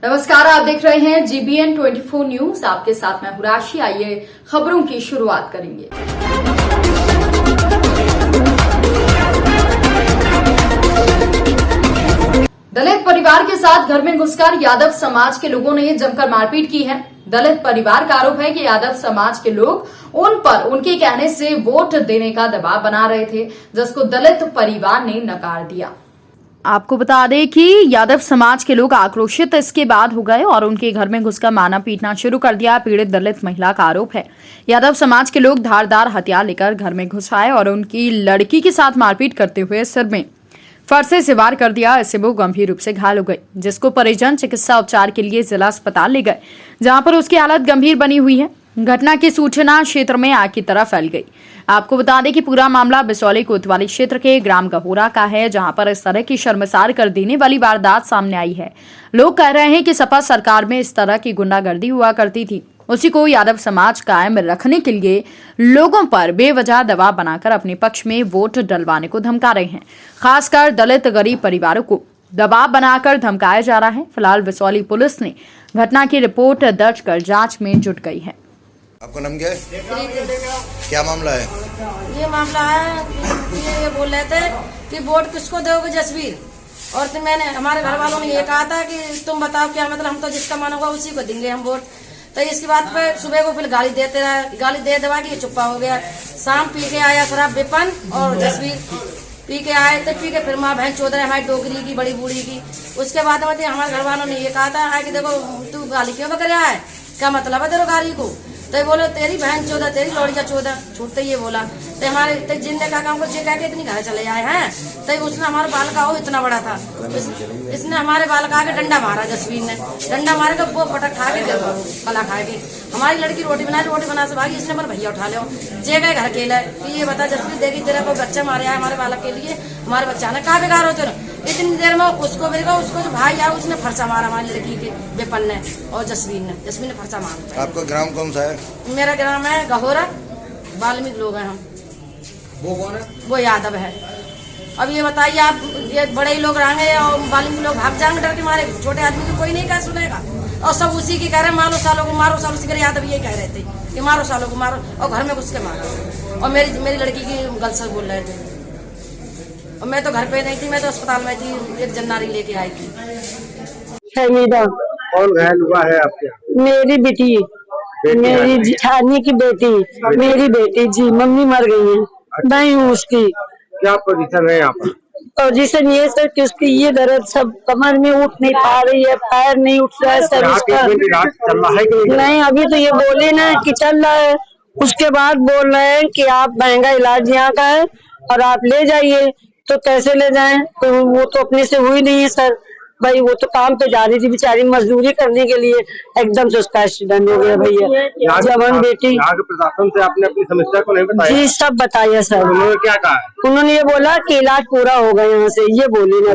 नमस्कार, आप देख रहे हैं GBN 24 न्यूज। आपके साथ मैं हूं राशि। आइए खबरों की शुरुआत करेंगे। दलित परिवार के साथ घर में घुसकर यादव समाज के लोगों ने जमकर मारपीट की है। दलित परिवार का आरोप है कि यादव समाज के लोग उन पर उनके कहने से वोट देने का दबाव बना रहे थे, जिसको दलित परिवार ने नकार दिया। आपको बता दें कि यादव समाज के लोग आक्रोशित इसके बाद हो गए और उनके घर में घुसकर मारना पीटना शुरू कर दिया। पीड़ित दलित महिला का आरोप है यादव समाज के लोग धारदार हथियार लेकर घर में घुस आए और उनकी लड़की के साथ मारपीट करते हुए सिर में फरसे से वार कर दिया। इससे वो गंभीर रूप से घायल हो गई, जिसको परिजन चिकित्सा उपचार के लिए जिला अस्पताल ले गए, जहां पर उसकी हालत गंभीर बनी हुई है। घटना की सूचना क्षेत्र में आग की तरह फैल गई। आपको बता दें कि पूरा मामला बिसौली कोतवाली क्षेत्र के ग्राम गहोरा का है, जहां पर इस तरह की शर्मसार कर देने वाली वारदात सामने आई है। लोग कह रहे हैं कि सपा सरकार में इस तरह की गुंडागर्दी हुआ करती थी, उसी को यादव समाज कायम रखने के लिए लोगों पर बेवजह दबाव बनाकर अपने पक्ष में वोट डलवाने को धमका रहे हैं। खासकर दलित गरीब परिवारों को दबाव बनाकर धमकाया जा रहा है। फिलहाल बिसौली पुलिस ने घटना की रिपोर्ट दर्ज कर जांच में जुट गई है। आपका नाम क्या है? क्या मामला है? ये मामला है कि ये बोल रहे थे कि वोट किसको दोगे जसवीर, और तो मैंने हमारे घर वालों ने ये कहा था कि तुम बताओ क्या मतलब, हम तो जिसका मन होगा उसी को देंगे हम वोट। तो इसकी बात पे सुबह को फिर गाली देते रहे, गाली दे दवा के चुप्पा हो गया। शाम पी के आया शराब विपन और जसवीर पी के आए तो पी के फिर माँ बहन चौध रहे हमारी डोगरी की बड़ी बूढ़ी की। उसके बाद में हमारे घर वालों ने ये कहा था कि देखो तू गाली क्यों कर रहा है, क्या मतलब है तेरे गाली को। तो बोलो तेरी बहन चौदह, तेरी लौड़िया चौदह, छूटते ये बोला। तो हमारे तो जिनने कहा हमको जे कह के इतनी घर चले आए हैं। तो उसने हमारे बाल का हो इतना बड़ा था, इसने हमारे बाल का के डंडा मारा। जसवीर ने डंडा मारे का वो पटक खा के कला खा के हमारी लड़की रोटी बना से भागी। इसने मेरे भैया उठा लो जे गए घर अकेला कि ये बता जसवीर देखी तेरा कोई बच्चा मारे आया हमारे बालक के लिए, हमारे बच्चा ने कहा बेकार होते रहो। इतनी देर में उसको जो भाई आया उसने फरसा मारा हमारी लड़की के विपन ने और जसवीर ने फरसा मारा। आपका ग्राम कौन सा है? मेरा ग्राम है गहोरा, वाल्मीकि लोग हैं हम। वो कौन है? वो यादव है। अब ये बताइए आप, ये बड़े लोग रहेंगे और वाल्मीकि लोग भाग जाएंगे डर के मारे, छोटे आदमी को कोई नहीं कह सुनेगा। और सब उसी की कह रहे मारो सालों को मारो सालों से। यादव ये कह रहे थे कि मारो सालों को मारो, और घर में घुस के मारो। और मेरी लड़की की गलत से बोल रहे थे। और मैं तो घर पे नहीं थी, मैं तो अस्पताल में थी, एक जन्नारी लेके आई थी। हमीदा। कौन घायल हुआ है आपके? मेरी बेटी, मेरी जिठानी की बेटी, मेरी बेटी जी, मम्मी मर गई है। नहीं हूँ उसकी। क्या पोजीशन है यहाँ पर? पोजीशन ये सर कि उसकी ये दर्द सब कमर में उठ नहीं पा रही है, पैर नहीं उठ रहा है सर उसका। चल रहा है कि नहीं, अभी तो ये बोले ना कि चल रहा है, उसके बाद बोल रहे हैं कि आप महंगा इलाज यहाँ का है और आप ले जाइए। तो कैसे ले जाएं? तो वो तो अपने से हुई नहीं है सर भाई। वो तो काम पे जा रही थी बेचारी मजदूरी करने के लिए, एकदम से उसका एक्सीडेंट हो गया भैया। जवान बेटी। यहाँ के प्रशासन से आपने अपनी समस्या को नहीं बताया? जी सब बताया सर। उन्होंने क्या कहा? उन्होंने ये बोला कि इलाज पूरा होगा यहाँ से, ये बोली ना।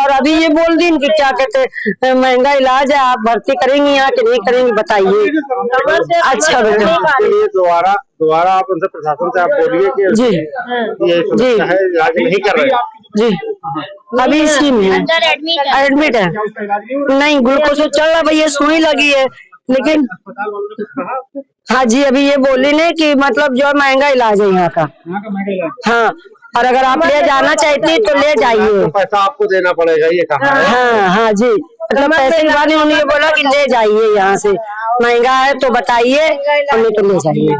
और अभी ये बोल दी कि क्या कहते महंगा इलाज है, आप भर्ती करेंगे यहाँ कि नहीं करेंगे बताइए। अच्छा बेटा, दोबारा आप उनसे प्रशासन से आप बोलिए कि जी ये समस्या है, इलाज नहीं कर रहे जी। अभी इसी में एडमिट है। नहीं ग्लूकोज चल रहा भैया, सुई लगी है लेकिन। हाँ जी, अभी ये बोली ने कि मतलब जो महंगा इलाज है यहाँ का। हाँ, और अगर आप ले जाना चाहती तो ले जाइए, पैसा आपको देना पड़ेगा ये कहा है। हाँ हाँ जी, मतलब पैसे के बाद उन्होंने ये बोला कि ले जाइए यहाँ से, महंगा है तो बताइए और नहीं तो ले जाइए।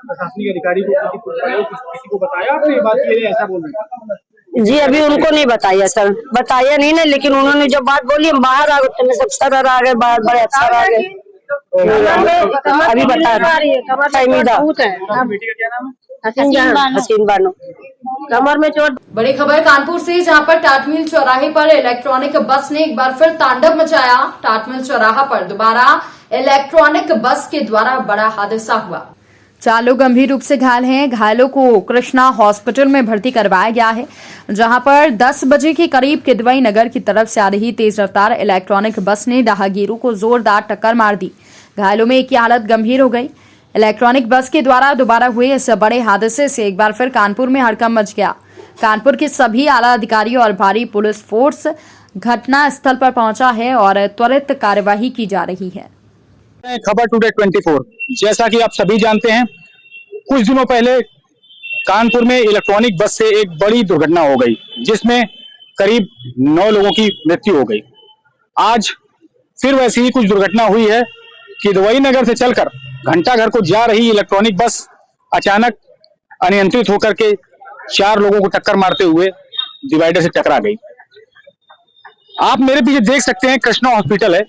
प्रशासनिक अधिकारी को किसी को बताया आपने ये बात के लिए ऐसा बोल रहे? जी अभी उनको नहीं बताया सर, बताया नहीं ना, लेकिन उन्होंने जब बात बोली हम बाहर आ गए, तो सब सदर आ गए, बाहर बड़े अफसर आ गए। अभी बता रहे हसीन बानो कमर में चोट। बड़ी खबर कानपुर से, जहां पर टाटमिल चौराहे पर इलेक्ट्रॉनिक बस ने एक बार फिर तांडव मचाया। टाटमिल चौराहा पर दोबारा इलेक्ट्रॉनिक बस के द्वारा बड़ा हादसा हुआ। 4 लोग गंभीर रूप से घायल हैं। घायलों को कृष्णा हॉस्पिटल में भर्ती करवाया गया है, जहां पर 10 बजे के करीब किदवई नगर की तरफ से आ रही तेज रफ्तार इलेक्ट्रॉनिक बस ने राहगीरों को जोरदार टक्कर मार दी। घायलों में एक की हालत गंभीर हो गई। इलेक्ट्रॉनिक बस के द्वारा दोबारा हुए इस बड़े हादसे से एक बार फिर कानपुर में हड़कंप मच गया। कानपुर के सभी आला अधिकारी और भारी पुलिस फोर्स घटना स्थल पर पहुंचा है और त्वरित कार्यवाही की जा रही है। खबर टुडे 24। जैसा कि आप सभी जानते हैं, कुछ दिनों पहले कानपुर में इलेक्ट्रॉनिक बस से एक बड़ी दुर्घटना हो गई, जिसमें करीब 9 लोगों की मृत्यु हो गई। आज फिर वैसी ही कुछ दुर्घटना हुई है कि दुबई नगर से चलकर घंटाघर को जा रही इलेक्ट्रॉनिक बस अचानक अनियंत्रित होकर के 4 लोगों को टक्कर मारते हुए डिवाइडर से टकरा गई। आप मेरे पीछे देख सकते हैं, कृष्णा हॉस्पिटल है।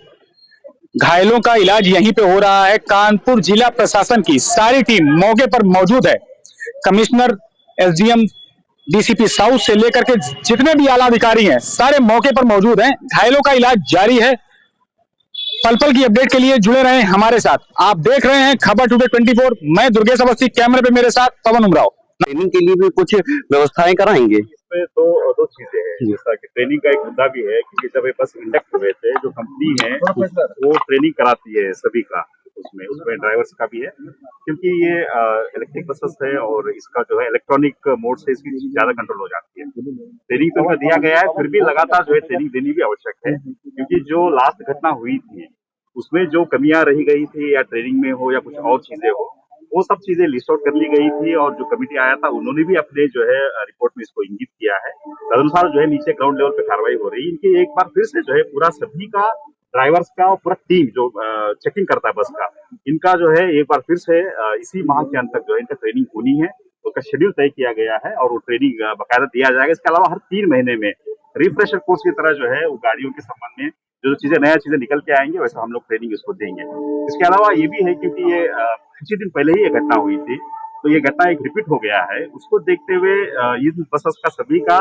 घायलों का इलाज यहीं पे हो रहा है। कानपुर जिला प्रशासन की सारी टीम मौके पर मौजूद है। कमिश्नर, एसडीएम, डीसीपी साउथ से लेकर के जितने भी आला अधिकारी हैं, सारे मौके पर मौजूद हैं। घायलों का इलाज जारी है। पल पल की अपडेट के लिए जुड़े रहें हमारे साथ। आप देख रहे हैं खबर टुडे 24। मैं दुर्गेश अवस्थी, कैमरे पे मेरे साथ पवन उमराव। ट्रेनिंग के लिए भी कुछ व्यवस्थाएं कराएंगे। इसमें दो चीजें हैं, जैसा कि ट्रेनिंग का एक मुद्दा भी है, क्योंकि जब ये बस इंडक्ट हुए थे, जो कंपनी है वो ट्रेनिंग कराती है सभी का, उसमें ड्राइवर्स का भी है, क्योंकि ये इलेक्ट्रिक बसेस है और इसका जो है इलेक्ट्रॉनिक मोड से इसकी ज्यादा कंट्रोल हो जाती है। ट्रेनिंग तो इनका दिया गया है, फिर भी लगातार जो है ट्रेनिंग देनी भी आवश्यक है, क्योंकि जो लास्ट घटना हुई थी उसमें जो कमियां रही गई थी, या ट्रेनिंग में हो या कुछ और चीजें हो, वो सब चीजें लिस्ट आउट कर ली गई थी। और जो कमेटी आया था उन्होंने भी अपने जो है रिपोर्ट में इसको इंगित किया है। तदनुसार जो है नीचे ग्राउंड लेवल पे कार्रवाई हो रही है। इनकी एक बार फिर से जो है पूरा सभी का, ड्राइवर्स का और पूरा टीम जो चेकिंग करता है बस का, इनका जो है एक बार फिर से इसी माह के अंत तक जो है इनका ट्रेनिंग होनी है। उसका शेड्यूल तय किया गया है और वो ट्रेनिंग बाकायदा दिया जाएगा। इसके अलावा हर 3 महीने में रिफ्रेशर कोर्स की तरह जो है वो गाड़ियों के संबंध में जो चीजें नया चीजें निकल के आएंगे, वैसा हम लोग ट्रेनिंग इसको देंगे। इसके अलावा ये भी है, क्योंकि ये कुछ दिन पहले ही ये घटना हुई थी, तो ये घटना एक रिपीट हो गया है। उसको देखते हुए इन बसेस का सभी का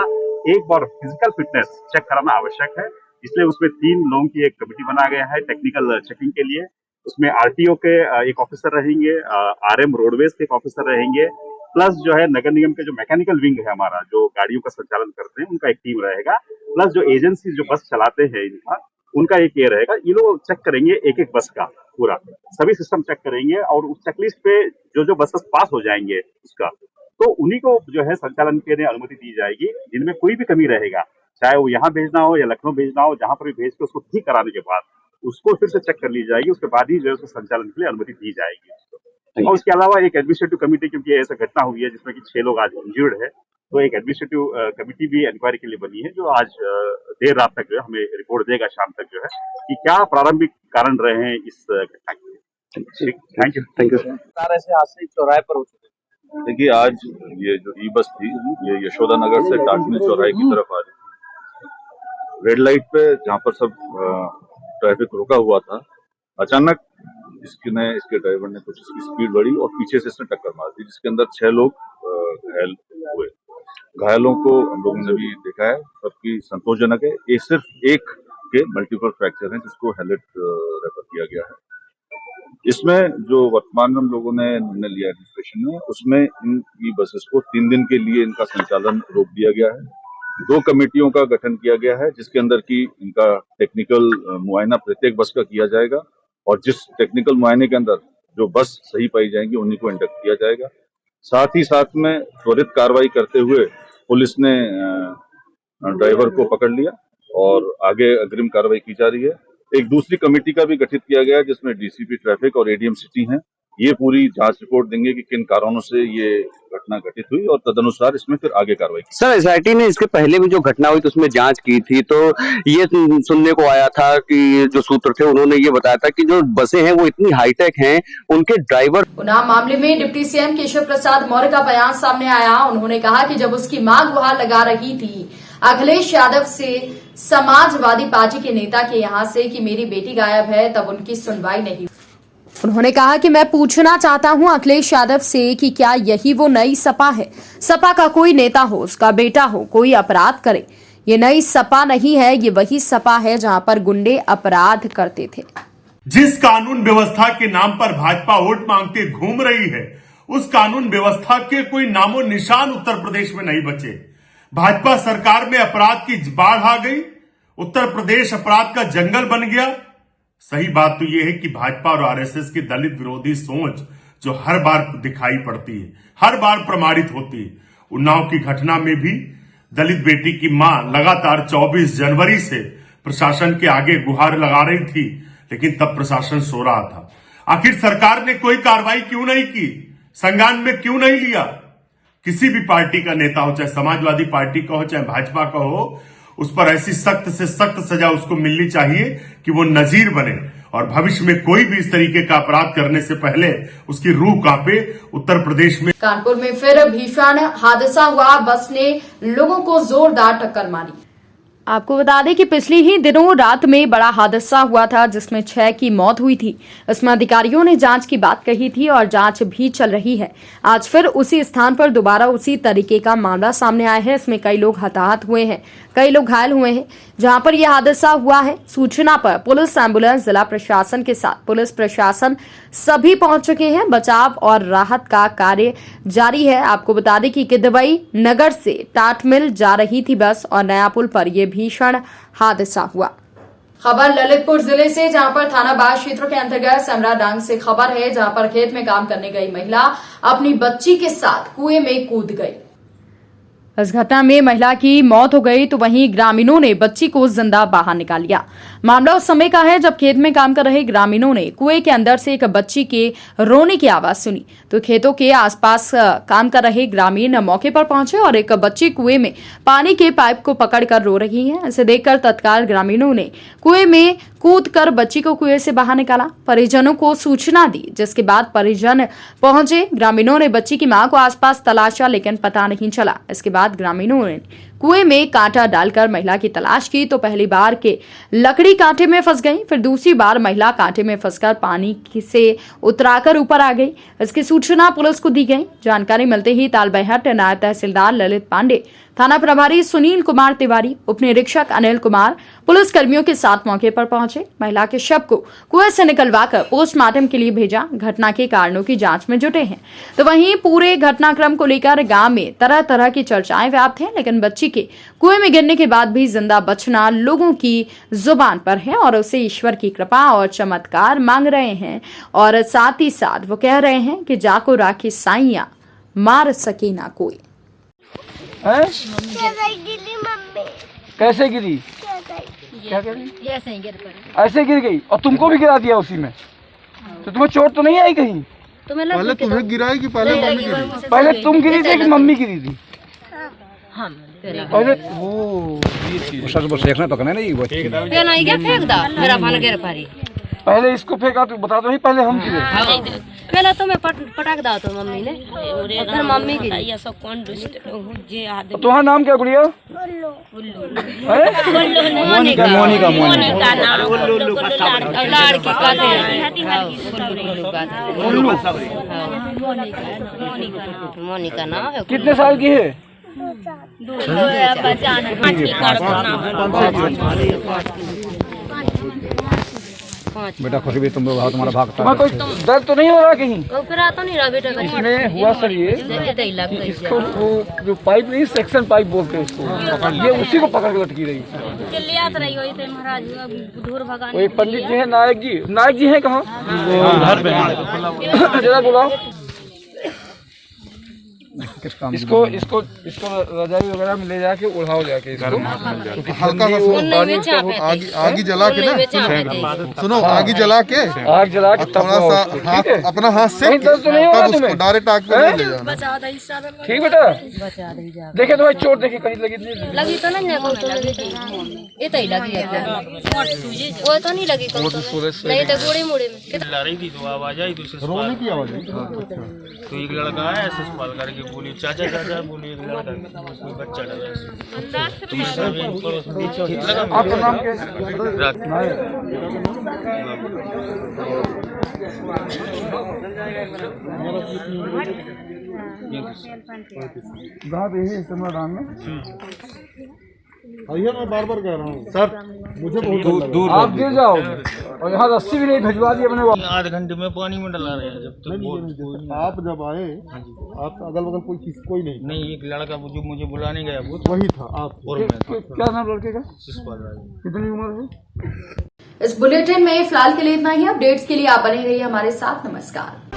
एक बार फिजिकल फिटनेस चेक कराना आवश्यक है। इसलिए उसमें 3 लोगों की एक कमेटी बना गया है टेक्निकल चेकिंग के लिए। उसमें आरटीओ के एक ऑफिसर रहेंगे, आरएम रोडवेज के एक ऑफिसर रहेंगे, प्लस जो है नगर निगम के जो मैकेनिकल विंग है हमारा, जो गाड़ियों का संचालन करते हैं, उनका एक टीम रहेगा, प्लस जो एजेंसी जो बस चलाते हैं उनका एक ये रहेगा। ये लोग चेक करेंगे एक एक बस का पूरा सभी सिस्टम चेक करेंगे, और उस चेकलिस्ट पे जो बसेस पास हो जाएंगे उसका, तो उन्हीं को जो है संचालन के लिए अनुमति दी जाएगी। जिनमें कोई भी कमी रहेगा, चाहे वो यहाँ भेजना हो या लखनऊ भेजना हो, जहां पर भी भेज के उसको ठीक कराने के बाद उसको फिर से चेक कर ली जाएगी। उसके बाद ही जो है उसको संचालन के लिए अनुमति दी जाएगी। और उसके अलावा एक एडमिनिस्ट्रेटिव कमेटी, क्योंकि ऐसा घटना हुई है जिसमें कि 6 लोग आज इंजर्ड है, तो एक एडमिनिस्ट्रेटिव कमेटी भी इंक्वायरी के लिए बनी है, जो आज देर रात तक जो है हमें रिपोर्ट देगा, शाम तक जो है, कि क्या प्रारंभिक कारण रहे हैं इस घटना के। Thank you sir. ऐसे हादसे चौराहे पर हो चुके। देखिए, आज ये जो ई बस थी, ये यशोदा नगर से टाटनी चौराहे की तरफ आ रही थी। रेड लाइट पे जहाँ पर सब ट्रैफिक रुका हुआ था, अचानक इसके ड्राइवर ने कुछ इसकी स्पीड बढ़ी और पीछे से इसने टक्कर मार दी, जिसके अंदर 6 लोग घायल हुए। घायलों को हम लोगों ने भी देखा है, सबकी संतोषजनक है। ये सिर्फ एक के मल्टीपल फ्रैक्चर हैं, जिसको हेलेट रेफर किया गया है। इसमें जो वर्तमान में हम लोगों ने निर्णय लिया एडमिनिस्ट्रेशन में, उसमें इन ई बसेस को 3 दिन के लिए इनका संचालन रोक दिया गया है। 2 कमेटियों का गठन किया गया है, जिसके अंदर की इनका टेक्निकल मुआयना प्रत्येक बस का किया जाएगा, और जिस टेक्निकल मुआयने के अंदर जो बस सही पाई जाएंगी उन्हीं को इंडक्ट किया जाएगा। साथ ही साथ में त्वरित कार्रवाई करते हुए पुलिस ने ड्राइवर को पकड़ लिया और आगे अग्रिम कार्रवाई की जा रही है। एक दूसरी कमेटी का भी गठित किया गया है, जिसमें डीसीपी ट्रैफिक और एडीएम सिटी हैं। ये पूरी जांच रिपोर्ट देंगे कि किन कारणों से ये घटना घटित हुई, और तदनुसार इसमें फिर आगे कार्रवाई की। सर, एसआईटी ने इसके पहले भी जो घटना हुई तो उसमें जांच की थी, तो ये सुनने को आया था कि जो सूत्र थे उन्होंने ये बताया था कि जो बसें हैं वो इतनी हाईटेक हैं, उनके ड्राइवर। उन्नाव मामले में डिप्टी सीएम केशव प्रसाद मौर्य का बयान सामने आया। उन्होंने कहा कि जब उसकी मां गुहार लगा रही थी अखिलेश यादव से, समाजवादी पार्टी के नेता के यहाँ से, कि मेरी बेटी गायब है, तब उनकी सुनवाई नहीं। उन्होंने कहा कि मैं पूछना चाहता हूं अखिलेश यादव से कि क्या यही वो नई सपा है? सपा का कोई नेता हो, उसका बेटा हो, कोई अपराध करे, ये नई सपा नहीं है, ये वही सपा है जहां पर गुंडे अपराध करते थे। जिस कानून व्यवस्था के नाम पर भाजपा वोट मांगते घूम रही है, उस कानून व्यवस्था के कोई नामो निशान उत्तर प्रदेश में नहीं बचे। भाजपा सरकार में अपराध की बाढ़ आ गई, उत्तर प्रदेश अपराध का जंगल बन गया। सही बात तो यह है कि भाजपा और आरएसएस की दलित विरोधी सोच जो हर बार दिखाई पड़ती है, हर बार प्रमाणित होती है। उन्नाव की घटना में भी दलित बेटी की मां लगातार 24 जनवरी से प्रशासन के आगे गुहार लगा रही थी, लेकिन तब प्रशासन सो रहा था। आखिर सरकार ने कोई कार्रवाई क्यों नहीं की, संज्ञान में क्यों नहीं लिया? किसी भी पार्टी का नेता हो, चाहे समाजवादी पार्टी का हो, चाहे भाजपा का हो, उस पर ऐसी सख्त से सख्त सजा उसको मिलनी चाहिए कि वो नजीर बने और भविष्य में कोई भी इस तरीके का अपराध करने से पहले उसकी रूह कांपे। उत्तर प्रदेश में कानपुर में फिर भीषण हादसा हुआ। बस ने लोगों को जोरदार टक्कर मारी। आपको बता दें कि पिछले ही दिनों रात में बड़ा हादसा हुआ था, जिसमें 6 की मौत हुई थी। इसमें अधिकारियों ने जांच की बात कही थी और जांच भी चल रही है। आज फिर उसी स्थान पर दोबारा उसी तरीके का मामला सामने आया है। इसमें कई लोग हताहत हुए हैं, कई लोग घायल हुए हैं। जहां पर यह हादसा हुआ है, सूचना पर पुलिस, एम्बुलेंस, जिला प्रशासन के साथ पुलिस प्रशासन सभी पहुंच चुके हैं। बचाव और राहत का कार्य जारी है। आपको बता दें कि किदवई नगर से टाटमिल जा रही थी बस और नया पुल पर यह भीषण हादसा हुआ। खबर ललितपुर जिले से, जहां पर थाना बाग क्षेत्र के अंतर्गत समरा डांग से खबर है, जहां पर खेत में काम करने गई महिला अपनी बच्ची के साथ कुएं में कूद गई। इस घटना में महिला की मौत हो गई, तो वहीं ग्रामीणों ने बच्ची को जिंदा बाहर निकाल लिया। मामला उस समय का है जब खेत में काम कर रहे ग्रामीणों ने कुएं के अंदर से एक बच्ची के रोने की आवाज सुनी, तो खेतों के आसपास काम कर रहे ग्रामीण मौके पर पहुंचे और एक बच्ची कुएं में पानी के पाइप को पकड़कर रो रही है। इसे देखकर तत्काल ग्रामीणों ने कुएं में कूदकर बच्ची को कुएं से बाहर निकाला, परिजनों को सूचना दी, जिसके बाद परिजन पहुंचे। ग्रामीणों ने बच्ची की मां को आसपास तलाशा, लेकिन पता नहीं चला। इसके बाद ग्रामीणों ने कुएं में कांटा डालकर महिला की तलाश की, तो पहली बार के लकड़ी कांटे में फंस गई, फिर दूसरी बार महिला कांटे में फंसकर पानी से उतराकर ऊपर आ गई। इसकी सूचना पुलिस को दी गई। जानकारी मिलते ही तालबेहट नायब तहसीलदार ललित पांडे, थाना प्रभारी सुनील कुमार तिवारी, उप निरीक्षक अनिल कुमार पुलिस कर्मियों के साथ मौके पर पहुंचे। महिला के शव को कुएं से निकलवाकर पोस्टमार्टम के लिए भेजा। घटना के कारणों की जांच में जुटे हैं। तो वहीं पूरे घटनाक्रम को लेकर गांव में तरह तरह की चर्चाएं व्याप्त हैं, लेकिन बच्ची के कुएं में गिरने के बाद भी जिंदा बचना लोगों की जुबान पर है और उसे ईश्वर की कृपा और चमत्कार मांग रहे हैं। और साथ ही साथ वो कह रहे हैं कि जाको राखी साइया मार सके ना कोई। कैसे गिरी? क्या कह रही? ऐसे गिर गई और तुमको भी गिरा दिया उसी में, तो तुम्हें चोट तो नहीं आई कहीं? पहले तुम्हें गिराई कि पहले मम्मी गिरी? पहले तुम गिरी थी कि मम्मी गिरी थी? पहले वो देखना तो करना नहीं, पहले इसको फेंका तो बता दो ही, पहले हम गिरे। पहले तो मैं पटक दा तो मम्मी ने, फिर मम्मी गिरी। तुम्हारा नाम क्या गुड़िया? मोनिका। मोनिका नाम है। कितने साल की है? बेटा खुशी भी तुम लोग तुम्हारा भाग। तुम्हें कोई दर्द तो नहीं हो रहा कहीं? तो नहीं रहा बेटा। इसमें हुआ सर ये, इसको वो जो पाइप नहीं, सेक्शन पाइप बोलते हैं उसको, ये उसी को पकड़ के लटकी रही। वो एक पंडित जी है, नायक जी है कहाँ? जरा बुलाओ इसको रजाई वगैरह में ले जाके उड़ाओ जाके इसको, हल्का सा आगी जला के ना, सुनो आगी जला के थोड़ा सा हाथ, अपना हाथ से उसको डायरेक्ट आग पे ले जाना। ठीक बेटा, देखे तो भाई चोट देखे कहीं लगी तो नहीं, ये तो लगी वो तो नहीं लगी, नहीं तो गोड़े मोड़े में ला रही थी तो आवाज आई, रोने की आवाज आई। तो एक लड़का आया ऐसे सवाल करके बोली चाचा बोली, एक लड़का उसमें बच्चा डरा। आपका नाम क्या? भैया मैं बार बार कह रहा हूँ सर, मुझे बहुत दूर आप गिर जाओ और यहाँ रस्सी भी नहीं भिजवा दी अपने। आधे घंटे में पानी में डला रहे हैं। जब तक आप जब आए, आप अगल बगल कोई नहीं? एक लड़का जो मुझे बुलाने गया वो वही था आप। और क्या नाम लड़के का? कितनी उम्र है? इस बुलेटिन में फिलहाल के लिए इतना ही। अपडेट्स के लिए आप बने रहिए हमारे साथ। नमस्कार।